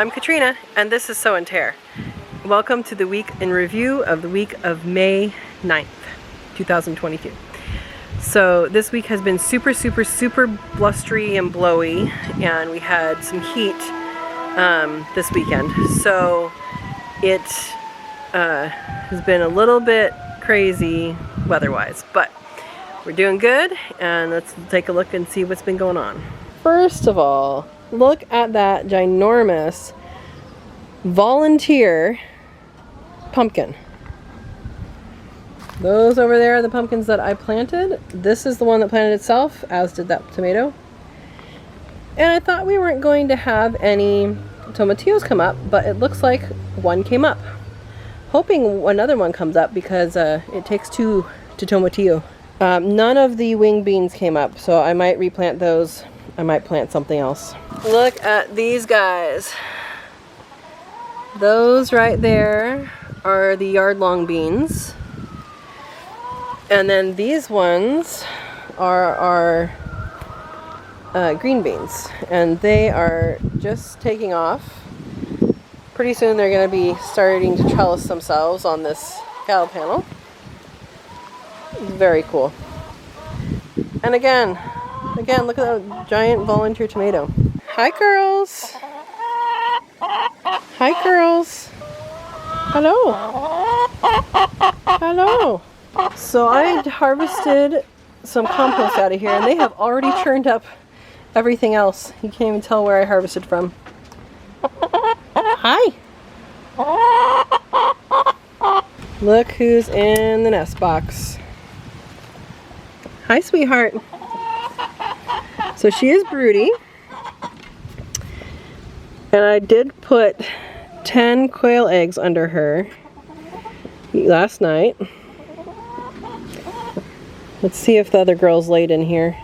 I'm Katrina, and this is Sew and Tare. Welcome to the week in review of the week of May 9th, 2022. So this week has been super blustery and blowy, and we had some heat this weekend. So it has been a little bit crazy weather-wise, but we're doing good, and let's take a look and see what's been going on. First of all, look at that ginormous volunteer pumpkin. Those over there are the pumpkins that I planted. This is the one that planted itself, as did that tomato. And I thought we weren't going to have any tomatillos come up, but it looks like one came up. Hoping another one comes up because it takes two to tomatillo. None of the wing beans came up, so I might replant those. I might plant something else. Look at these guys. Those right there are the yard-long beans. And then these ones are our green beans. And they are just taking off. Pretty soon they're going to be starting to trellis themselves on this cattle panel. Very cool. And again, look at that giant volunteer tomato. Hi, girls. Hi, girls. Hello. Hello. So I harvested some compost out of here, and they have already churned up everything else. You can't even tell where I harvested from. Hi. Look who's in the nest box. Hi, sweetheart. So she is broody. And I did put 10 quail eggs under her last night. Let's see if the other girls laid in here.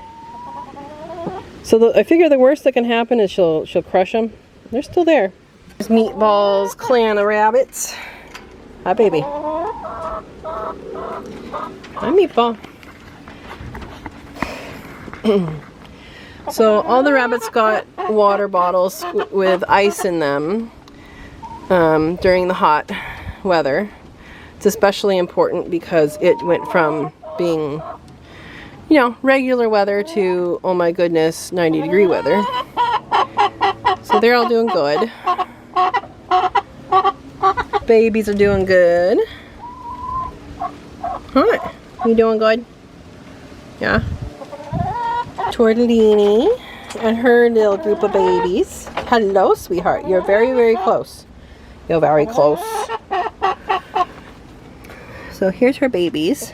So I figure the worst that can happen is she'll crush them. They're still there. There's Meatball's clan of rabbits. Hi, baby. Hi, Meatball. So all the rabbits got water bottles with ice in them during the hot weather. It's especially important because it went from being, you know, regular weather to, oh my goodness, 90-degree weather. So they're all doing good. Babies are doing good. Hi, you doing good? Yeah. Tortellini and her little group of babies. Hello, sweetheart. You're very close. You're very close. So here's her babies.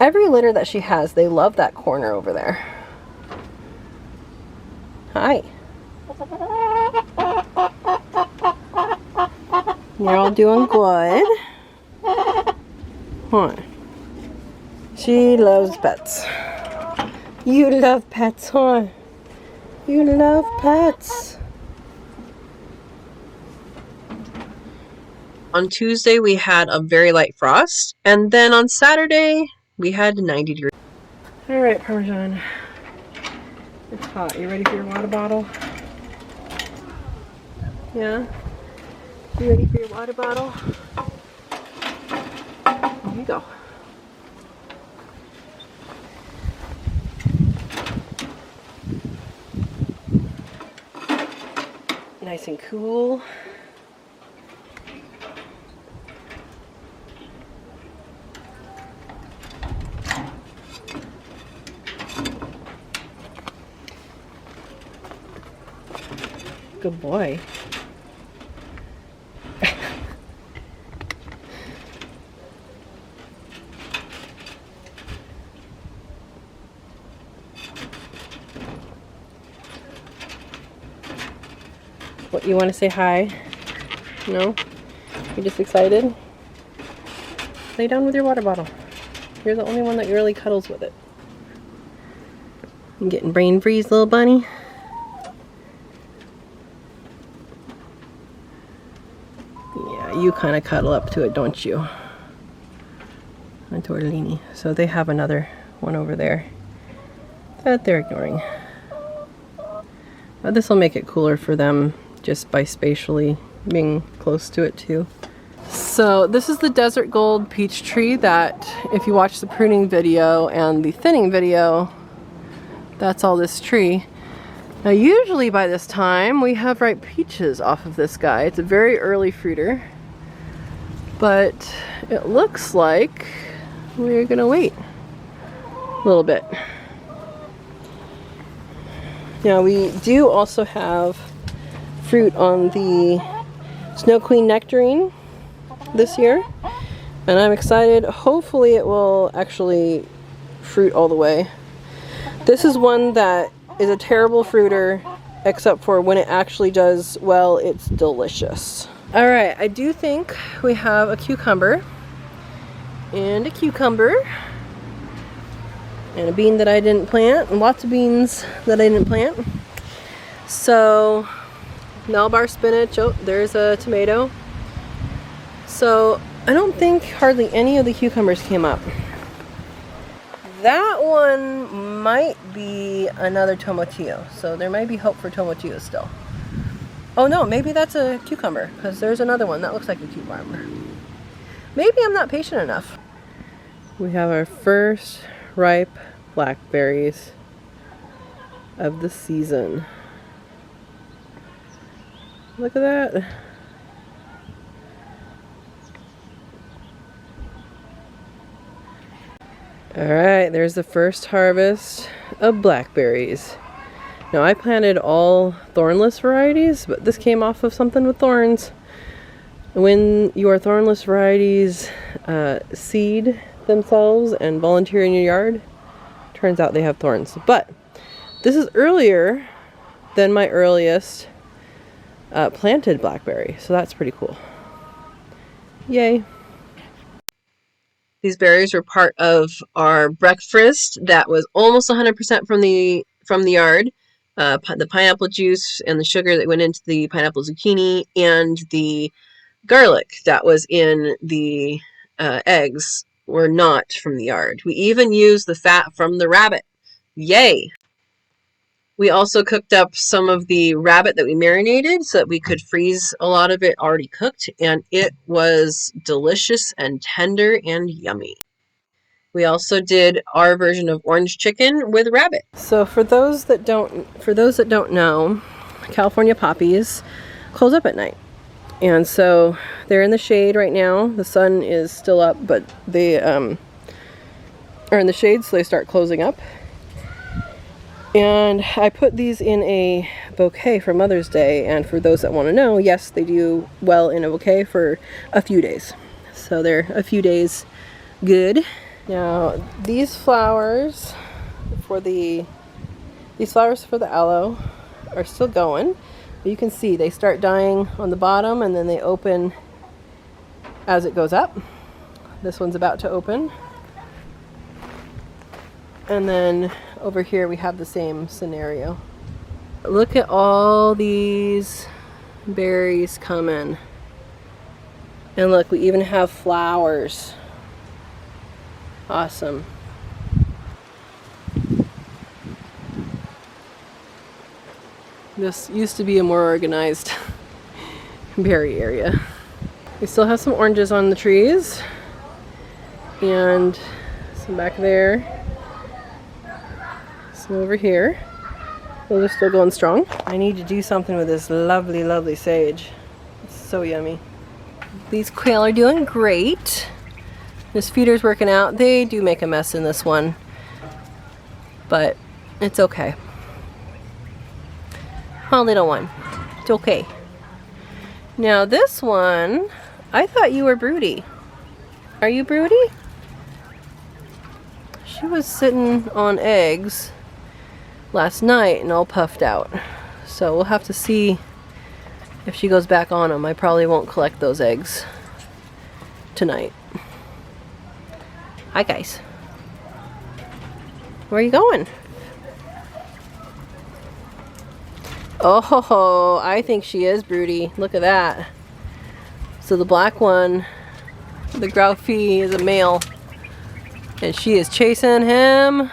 Every litter that she has, they love that corner over there. Hi. You're all doing good. Huh. She loves pets. You love pets, huh? You love pets. On Tuesday we had a very light frost, and then on Saturday we had 90 degrees. Alright, Parmesan. It's hot. You ready for your water bottle? Yeah? You ready for your water bottle? Here you go. Nice and cool. Good boy. What, you want to say hi? No? You're just excited? Lay down with your water bottle. You're the only one that really cuddles with it. You getting brain freeze, little bunny? Yeah, you kind of cuddle up to it, don't you? A tortellini. So they have another one over there that they're ignoring. But this will make it cooler for them just by spatially being close to it too. So this is the desert gold peach tree that, if you watch the pruning video and the thinning video, that's all this tree. Now usually by this time we have ripe peaches off of this guy. It's a very early fruiter, but it looks like we're gonna wait a little bit. Now we do also have fruit on the Snow Queen Nectarine this year, and I'm excited. Hopefully it will actually fruit all the way. This is one that is a terrible fruiter, except for when it actually does well, it's delicious. All right, I do think we have a cucumber and a cucumber and a bean that I didn't plant, and lots of beans that I didn't plant. So Malabar spinach, oh, there's a tomato. So I don't think hardly any of the cucumbers came up. That one might be another tomatillo, so there might be hope for tomatillo still. Oh no, maybe that's a cucumber, because there's another one that looks like a cucumber. Maybe I'm not patient enough. We have our first ripe blackberries of the season. Look at that. Alright, there's the first harvest of blackberries. Now I planted all thornless varieties, but this came off of something with thorns. When your thornless varieties seed themselves and volunteer in your yard, turns out they have thorns. But this is earlier than my earliest planted blackberry, so that's pretty cool. Yay! These berries were part of our breakfast that was almost 100% from the yard. The pineapple juice and the sugar that went into the pineapple zucchini, and the garlic that was in the eggs were not from the yard. We even used the fat from the rabbit. Yay! We also cooked up some of the rabbit that we marinated so that we could freeze a lot of it already cooked, and it was delicious and tender and yummy. We also did our version of orange chicken with rabbit. So for those that don't know, California poppies close up at night. And so they're in the shade right now. The sun is still up, but they are in the shade, so they start closing up. And I put these in a bouquet for Mother's Day, and for those that want to know, yes, they do well in a bouquet for a few days. So they're a few days good. Now these flowers for the aloe are still going. You can see they start dying on the bottom and then they open as it goes up. This one's about to open. And then over here we have the same scenario. Look at all these berries coming. And look, we even have flowers. Awesome. This used to be a more organized berry area. We still have some oranges on the trees and some back there. Some over here. Those are still going strong. I need to do something with this lovely, lovely sage. It's so yummy. These quail are doing great. This feeder's working out. They do make a mess in this one, but it's okay. Oh, little one. It's okay. Now this one, I thought you were broody. Are you broody? She was sitting on eggs last night and all puffed out. So we'll have to see if she goes back on them. I probably won't collect those eggs tonight. Hi guys. Where are you going? Oh, I think she is broody. Look at that. So the black one, the Graufie, is a male. And she is chasing him.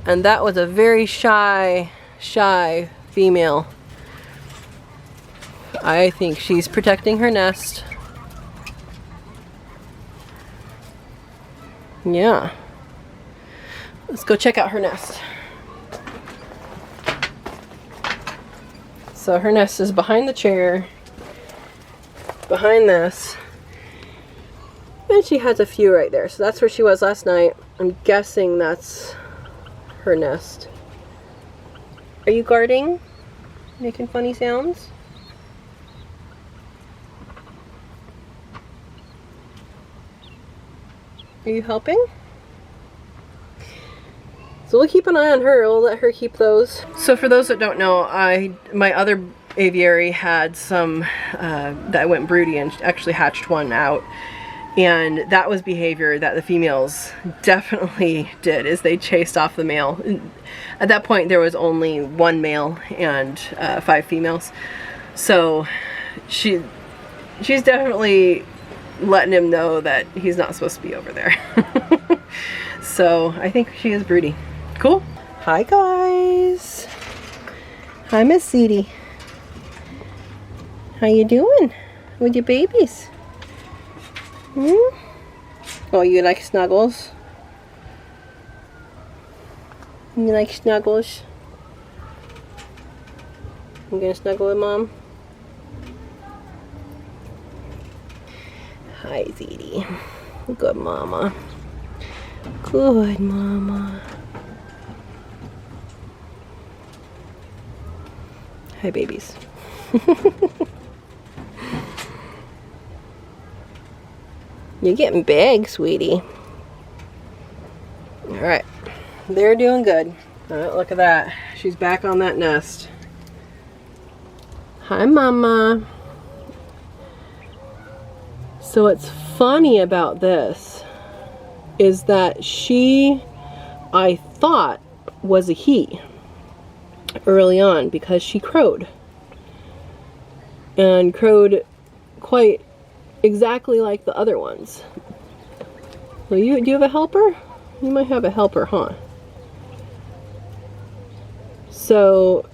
And that was a very shy female. I think she's protecting her nest. Yeah. Let's go check out her nest. So her nest is behind the chair, behind this, and she has a few right there. So that's where she was last night. I'm guessing that's her nest. Are you guarding? Making funny sounds? Are you helping? So we'll keep an eye on her. We'll let her keep those. So for those that don't know, my other aviary had some that went broody and actually hatched one out. And that was behavior that the females definitely did, is they chased off the male. At that point there was only one male and 5 females. So she's definitely letting him know that he's not supposed to be over there. So I think she is broody. Cool. Hi guys. Hi Miss Edie. How you doing with your babies? Hmm? Oh, you like snuggles? You like snuggles? You gonna snuggle with Mom? Hi, Zedie. Good mama. Good mama. Hi, babies. You're getting big, sweetie. Alright. They're doing good. Alright, look at that. She's back on that nest. Hi, Mama. So what's funny about this is that she, I thought, was a he early on because she crowed. And crowed quite exactly like the other ones. So do you have a helper? You might have a helper, huh? So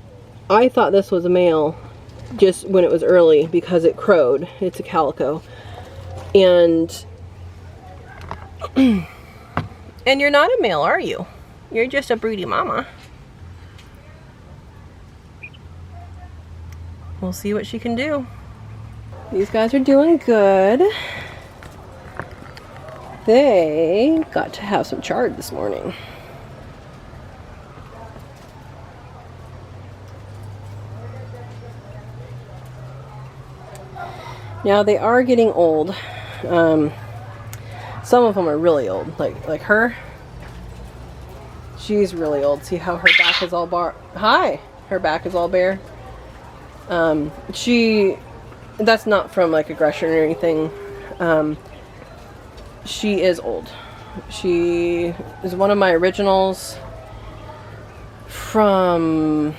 I thought this was a male just when it was early because it crowed. It's a calico. And and you're not a male, are you? You're just a broody mama. We'll see what she can do. These guys are doing good. They got to have some chard this morning. Now they are getting old. Some of them are really old, like her. She's really old. See how her back is all bar. Hi, her back is all bare. That's not from like aggression or anything. She is old. She is one of my originals from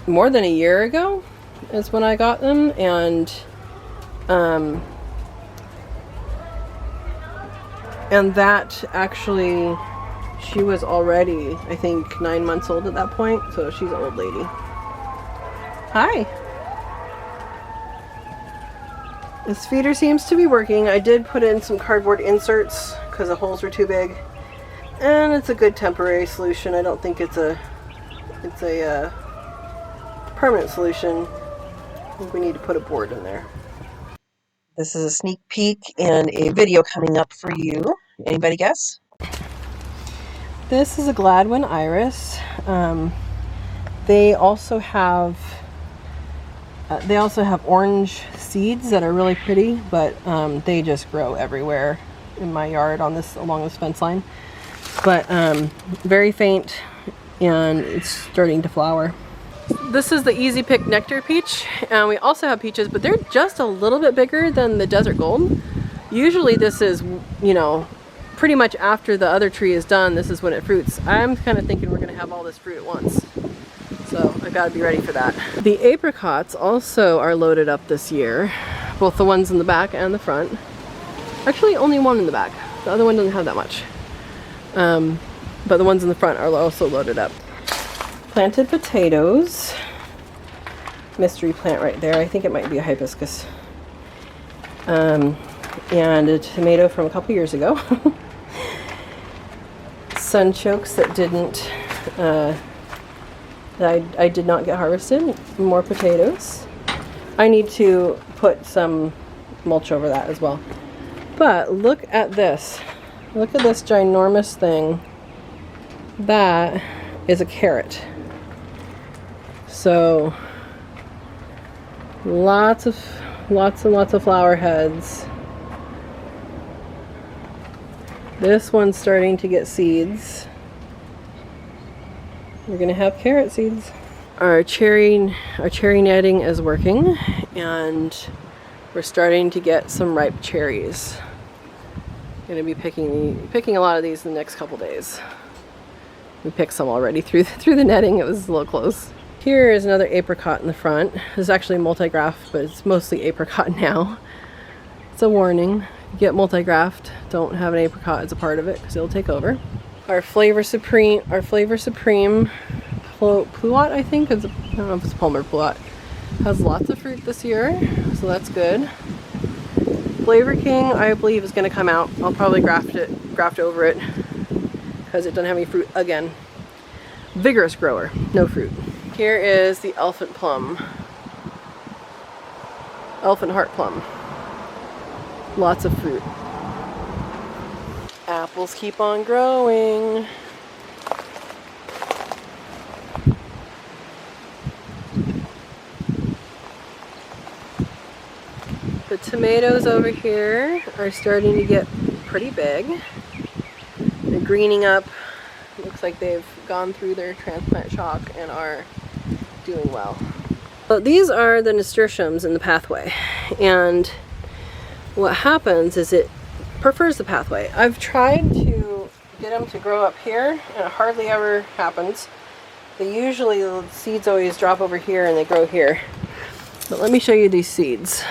more than a year ago is when I got them, and that actually, she was already, I think, 9 months old at that point, so she's an old lady. Hi. This feeder seems to be working. I did put in some cardboard inserts because the holes were too big, and it's a good temporary solution. I don't think it's a permanent solution. I think we need to put a board in there. This is a sneak peek and a video coming up for you. Anybody guess? This is a Gladwin Iris. They also have orange seeds that are really pretty, but they just grow everywhere in my yard along this fence line. But very faint, and it's starting to flower. This is the Easy Pick Nectar peach, and we also have peaches, but they're just a little bit bigger than the Desert Gold. Usually this is, you know, pretty much after the other tree is done, this is when it fruits. I'm kind of thinking we're going to have all this fruit at once. So I've got to be ready for that. The apricots also are loaded up this year, both the ones in the back and the front. Actually, only one in the back. The other one doesn't have that much. But the ones in the front are also loaded up. Planted potatoes. mystery plant right there. I think it might be a hibiscus. And a tomato from a couple years ago. Sunchokes that didn't, that I did not get harvested. More potatoes. I need to put some mulch over that as well. But look at this. Look at this ginormous thing. That is a carrot. So lots and lots of flower heads. This one's starting to get seeds. We're gonna have carrot seeds. Our cherry netting is working, and we're starting to get some ripe cherries. Gonna be picking a lot of these in the next couple days. We picked some already through the netting. It was a little close. Here is another apricot in the front. This is actually multi-graft, but it's mostly apricot now. It's a warning. You get multi-graft, don't have an apricot as a part of it because it'll take over. Our Flavor Supreme Pluot, I think. I don't know if it's Palmer Pluot. Has lots of fruit this year, so that's good. Flavor King, I believe, is going to come out. I'll probably graft over it because it doesn't have any fruit again. Vigorous grower, no fruit. Here is the elephant heart plum. Lots of fruit. Apples keep on growing. The tomatoes over here are starting to get pretty big. They're greening up. Looks like they've gone through their transplant shock and are doing well. So these are the nasturtiums in the pathway, and what happens is it prefers the pathway. I've tried to get them to grow up here, and it hardly ever happens. The seeds always drop over here and they grow here. But let me show you these seeds.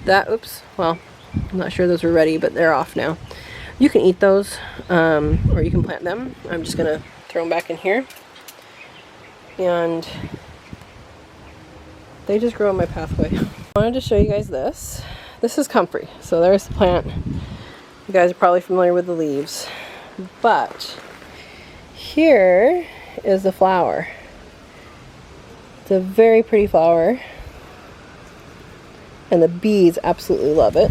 Well, I'm not sure those were ready, but they're off now. You can eat those, or you can plant them. I'm just gonna throw them back in here. And they just grow in my pathway. I wanted to show you guys this. This is Comfrey. So there's the plant. You guys are probably familiar with the leaves. But here is the flower. It's a very pretty flower. And the bees absolutely love it.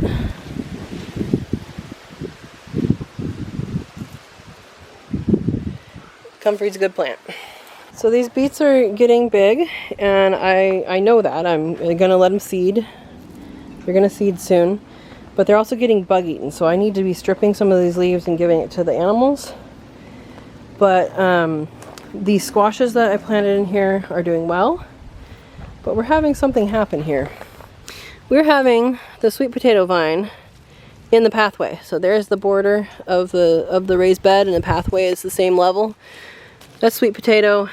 Comfrey's a good plant. So these beets are getting big, and I know that. I'm gonna let them seed. They're gonna seed soon, but they're also getting bug eaten, so I need to be stripping some of these leaves and giving it to the animals. But these squashes that I planted in here are doing well, but we're having something happen here. We're having the sweet potato vine in the pathway. So there's the border of the raised bed, and the pathway is the same level. That's sweet potato.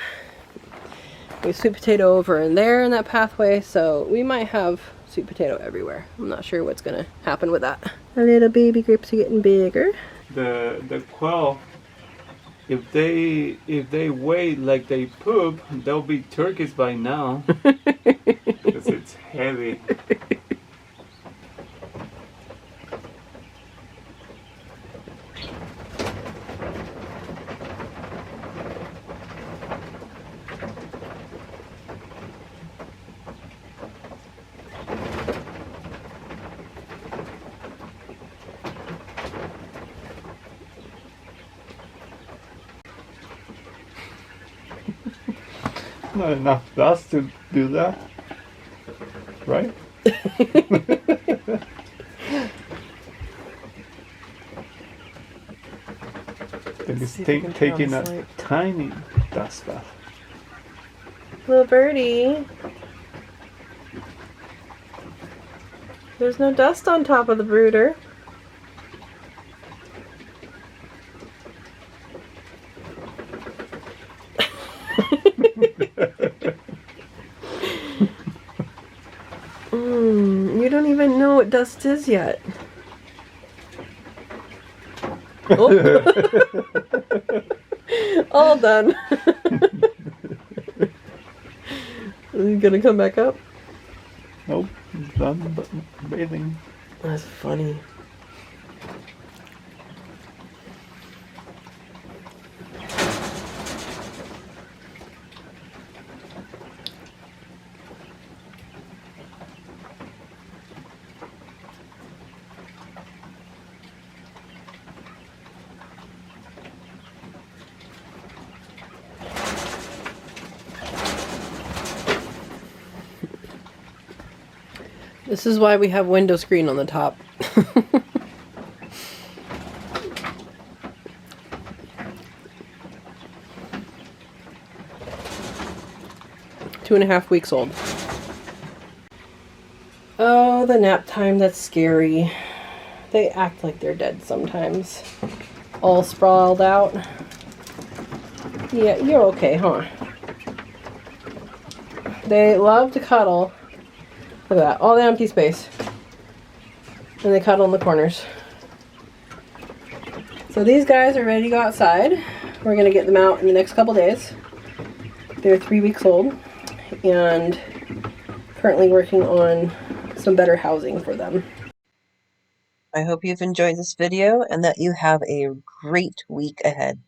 We have sweet potato over in there in that pathway, so we might have sweet potato everywhere. I'm not sure what's gonna happen with that. Our little baby grapes are getting bigger. The quail, if they wait like they poop, they'll be turkeys by now. Because it's heavy. Not enough dust to do that, right? It's taking a tiny dust bath. Little birdie. There's no dust on top of the brooder. You don't even know what dust is yet. Oh. All done. Are you gonna come back up? Nope, it's done bathing. That's funny. This is why we have window screen on the top. 2.5 weeks old. Oh, the nap time, that's scary. They act like they're dead sometimes. All sprawled out. Yeah, you're okay, huh? They love to cuddle. Look at that, all the empty space. And they cuddle in the corners. So these guys are ready to go outside. We're gonna get them out in the next couple days. They're 3 weeks old and currently working on some better housing for them. I hope you've enjoyed this video and that you have a great week ahead.